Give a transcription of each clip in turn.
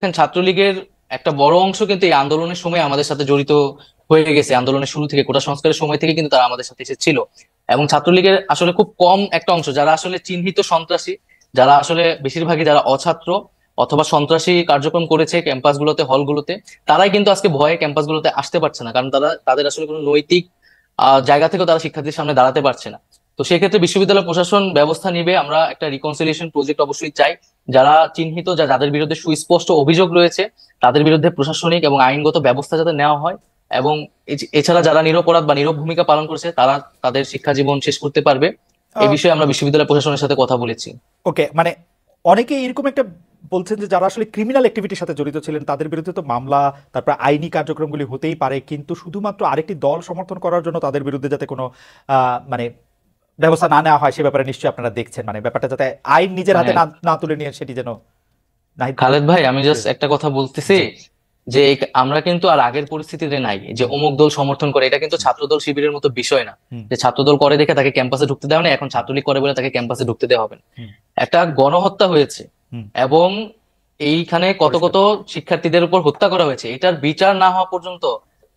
দেখেন, ছাত্রলীগের একটা বড় অংশ কিন্তু এই আন্দোলনের সময় আমাদের সাথে জড়িত হয়ে গেছে। আন্দোলনের শুরু থেকে, কোটা সংস্কারের সময় থেকে কিন্তু তারা আমাদের সাথে এসেছিল। এবং ছাত্রলীগের আসলে খুব কম একটা অংশ যারা আসলে চিহ্নিত সন্ত্রাসী, যারা আসলে বেশিরভাগই যারা অছাত্র অথবা সন্ত্রাসী কার্যক্রম করেছে ক্যাম্পাসগুলোতে, হলগুলোতে, তারাই কিন্তু আজকে ভয়ে ক্যাম্পাসগুলোতে আসতে পারছে না, কারণ তারা তাদের আসলে কোনো নৈতিক জায়গা থেকেও তারা শিক্ষার্থীর সামনে দাঁড়াতে পারছে না। তো সেক্ষেত্রে বিশ্ববিদ্যালয় প্রশাসন ব্যবস্থা নিবে। আমরা একটা রিকনসিলিয়েশন প্রজেক্ট অবশ্যই চাই। যারা চিহ্নিত, যাদের বিরুদ্ধে সুস্পষ্ট অভিযোগ রয়েছে, তাদের বিরুদ্ধে প্রশাসনিক এবং আইনগত ব্যবস্থা যাতে নেওয়া হয়। এবং এছাড়া যারা নিরপরাধ বা নীরব ভূমিকা পালন করছে, তারা তাদের শিক্ষা জীবন শেষ করতে পারবে। এই বিষয়ে আমরা বিশ্ববিদ্যালয় প্রশাসনের সাথে কথা বলেছি। ওকে, মানে অনেকে এরকম একটা বলছেন যে যারা আসলে ক্রিমিনাল অ্যাক্টিভিটির সাথে জড়িত ছিলেন তাদের বিরুদ্ধে তো মামলা, তারপর আইনি কার্যক্রমগুলি হতেই পারে, কিন্তু শুধুমাত্র আরেকটি দল সমর্থন করার জন্য তাদের বিরুদ্ধে যাতে কোনো মানে ব্যবস্থা না নেওয়া হয় সে ব্যাপারে নিশ্চয়ই আপনারা দেখছেন, মানে ব্যাপারটা যাতে আইন নিজের হাতে হ্যাঁ, না না তুলে নিয়ে সেটি যেন নাহিদ। খালেদ ভাই, আমি জাস্ট একটা কথা বলতেছি জি। যে আমরা কিন্তু আর আগের পরিস্থিতিতে নাই যে অমুক দল সমর্থন করে। এটা কিন্তু ছাত্রদল শিবিরের মতো বিষয় না হুম। যে ছাত্রদল করে দেখে তাকে ক্যাম্পাসে ঢুকতে দেওয়া না, এখন ছাত্রলীগ করে বলে তাকে ক্যাম্পাসে ঢুকতে দেওয়া হবে না। হুম। একটা গণহত্যা হয়েছে হুম। এবং এইখানে কত পরিষ্কার। কত শিক্ষার্থীদের উপর হত্যা করা হয়েছে, এটার বিচার না হওয়া পর্যন্ত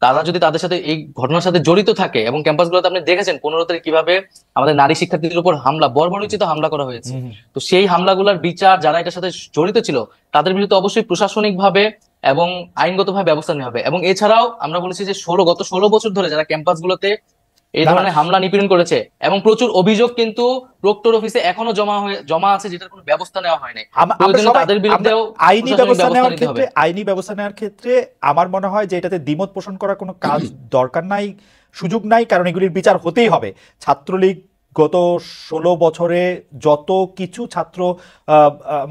তারা যদি তাদের সাথে এই ঘটনার সাথে জড়িত থাকে, এবং ক্যাম্পাসগুলোতে আপনি দেখেছেন 15 তারিখ কিভাবে আমাদের নারী শিক্ষার্থীদের উপর হামলা, বর্বরোচিত হামলা করা হয়েছে। হুম। হুম। তো সেই হামলাগুলোর বিচার, যারা এটার সাথে জড়িত ছিল তাদের বিরুদ্ধে অবশ্যই প্রশাসনিক ভাবে এবং আইনগতভাবে ব্যবস্থা নেওয়া হবে। এবং এছাড়াও আমরা বলেছি যে গত 16 বছর ধরে যারা ক্যাম্পাসগুলোতে এই না, না। ধরনের হামলা নিপীড়ন করেছে, এবং প্রচুর অভিযোগ কিন্তু প্রক্টর অফিসে এখনো জমা আছে, যেটার কোনো ব্যবস্থা নেওয়া হয় নাই। আমরা প্রয়োজনে সবাই তাদের আমরা বিরুদ্ধেও আইনি প্রশাসনিক ব্যবস্থা ব্যবস্থা নেওয়ার নিতে হবে। ক্ষেত্রে আমার মনে হয় যে এটাতে দ্বিমত পোষণ করার কোনো কাজ দরকার নাই, সুযোগ নাই, কারণ এগুলির বিচার হতেই হবে। ছাত্রলীগ গত 16 বছরে যত কিছু ছাত্র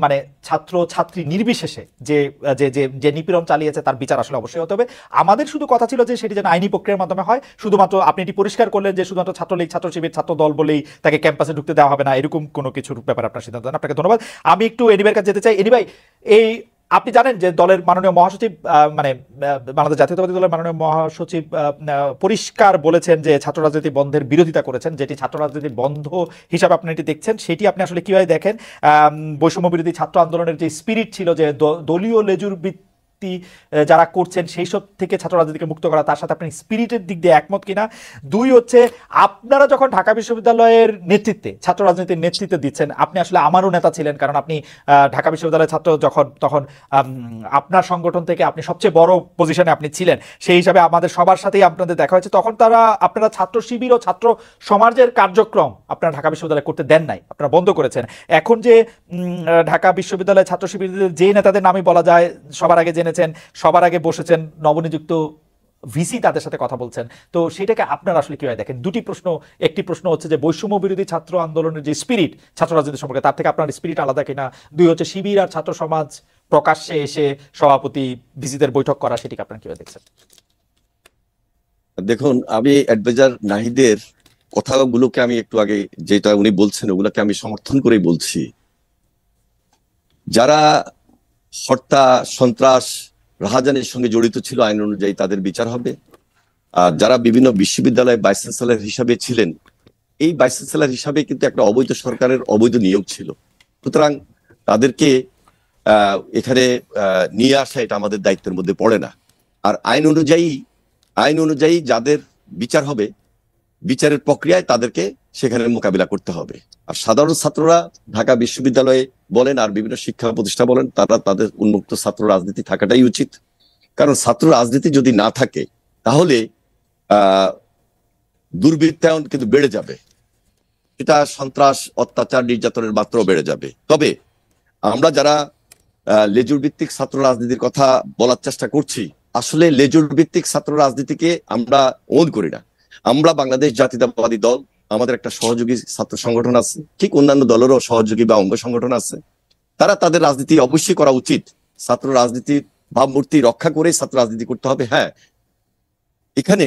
মানে ছাত্র ছাত্রী নির্বিশেষে যে যে যে যে নিপীড়ন চালিয়েছে তার বিচার আসলে অবশ্যই হতে হবে। আমাদের শুধু কথা ছিল যে সেটি যেন আইনি প্রক্রিয়ার মাধ্যমে হয়। শুধুমাত্র আপনি এটি পরিষ্কার করলেন যে শুধুমাত্র ছাত্রলীগ, ছাত্র শিবির, ছাত্র দল বলেই তাকে ক্যাম্পাসে ঢুকতে দেওয়া হবে না, এরকম কোনো কিছুর ব্যাপারে আপনার সিদ্ধান্ত নেন। আপনাকে ধন্যবাদ। আমি একটু এনিবার কাছে যেতে চাই। এনিভাই, এই আপনি জানেন যে দলের মাননীয় মহাসচিব মানে বাংলাদেশ জাতীয়তাবাদী দলের মাননীয় মহাসচিব পরিষ্কার বলেছেন যে ছাত্র রাজনীতি বন্ধের বিরোধিতা করেছেন। যেটি ছাত্র রাজনীতি বন্ধ হিসাবে আপনি এটি দেখছেন, সেটি আপনি আসলে কিভাবে দেখেন? বৈষম্য বিরোধী ছাত্র আন্দোলনের যে স্পিরিট ছিল, যে দলীয় লেজুর যারা করছেন সেই সব থেকে ছাত্র রাজনীতিকে মুক্ত করা, তার সাথে আপনি স্পিরিটের দিক দিয়ে একমত কিনা? দুই হচ্ছে, আপনারা যখন ঢাকা বিশ্ববিদ্যালয়ের নেতৃত্বে, ছাত্র রাজনীতির নেতৃত্বে দিচ্ছেন, আপনি আসলে আমারও নেতা ছিলেন, কারণ আপনি ঢাকা বিশ্ববিদ্যালয়ের ছাত্র তখন আপনার সংগঠন থেকে আপনি সবচেয়ে বড় পজিশনে আপনি ছিলেন, সেই হিসাবে আমাদের সবার সাথেই আপনাদের দেখা হয়েছে। তখন আপনারা ছাত্র শিবির ও ছাত্র সমাজের কার্যক্রম আপনারা ঢাকা বিশ্ববিদ্যালয়ে করতে দেন নাই, আপনারা বন্ধ করেছেন। এখন যে ঢাকা বিশ্ববিদ্যালয়ের ছাত্র শিবিরের যে নেতাদের নামই বলা যায়, সবার আগে জেনেছেন, সবার আগে বসেছেন নবনিযুক্ত ভিসি, তাদের সাথে কথা বলছেন, তো সেটাকে আপনারা আসলে কিভাবে দেখেন? দুটি প্রশ্ন। একটি প্রশ্ন হচ্ছে যে বৈষম্য বিরোধী ছাত্র আন্দোলনের যে স্পিরিট ছাত্র রাজনীতি সম্পর্কে, তার থেকে আপনার স্পিরিট আলাদা কিনা? দুই হচ্ছে, শিবির আর ছাত্র সমাজ প্রকাশ্যে এসে সভাপতি ভিসিদের বৈঠক করা, সেটিকে আপনারা কিভাবে দেখছেন? দেখুন, আমি অ্যাডভাইজার নাহিদের কথাগুলোকে আমি একটু আগে যেটা উনি বলছেন ওগুলোকে আমি সমর্থন করেই বলছি। যারা হত্যা, সন্ত্রাস, রাহাজানির সঙ্গে জড়িত ছিল আইন অনুযায়ী তাদের বিচার হবে। আর যারা বিভিন্ন বিশ্ববিদ্যালয়ে ভাইস চ্যান্সেলর হিসাবে ছিলেন, এই ভাইস চ্যান্সেলর হিসাবে কিন্তু একটা অবৈধ সরকারের অবৈধ নিয়োগ ছিল। সুতরাং তাদেরকে এখানে নিয়ে আসা এটা আমাদের দায়িত্বের মধ্যে পড়ে না। আর আইন অনুযায়ী যাদের বিচার হবে, বিচারের প্রক্রিয়ায় তাদেরকে সেখানে মোকাবিলা করতে হবে। আর সাধারণ ছাত্ররা ঢাকা বিশ্ববিদ্যালয়ে বলেন আর বিভিন্ন শিক্ষা প্রতিষ্ঠান বলেন, তারা তাদের উন্মুক্ত ছাত্র রাজনীতি থাকাটাই উচিত। কারণ ছাত্র রাজনীতি যদি না থাকে তাহলে দুর্বৃত্তায়ন কিন্তু বেড়ে যাবে, এটা সন্ত্রাস, অত্যাচার, নির্যাতনের মাত্রাও বেড়ে যাবে। তবে আমরা যারা লেজুর ভিত্তিক ছাত্র রাজনীতির কথা বলার চেষ্টা করছি, আসলে লেজুর ভিত্তিক ছাত্র রাজনীতিকে আমরা ওন করি না। আমরা বাংলাদেশ জাতীয়তাবাদী দল, আমাদের একটা সহযোগী ছাত্র সংগঠন আছে, ঠিক অন্যান্য দলেরও সহযোগী বা অঙ্গ সংগঠন আছে। তারা তাদের রাজনীতি অবশ্যই করা উচিত, ছাত্র রাজনীতির ভাবমূর্তি রক্ষা করে ছাত্র রাজনীতি করতে হবে। হ্যাঁ, এখানে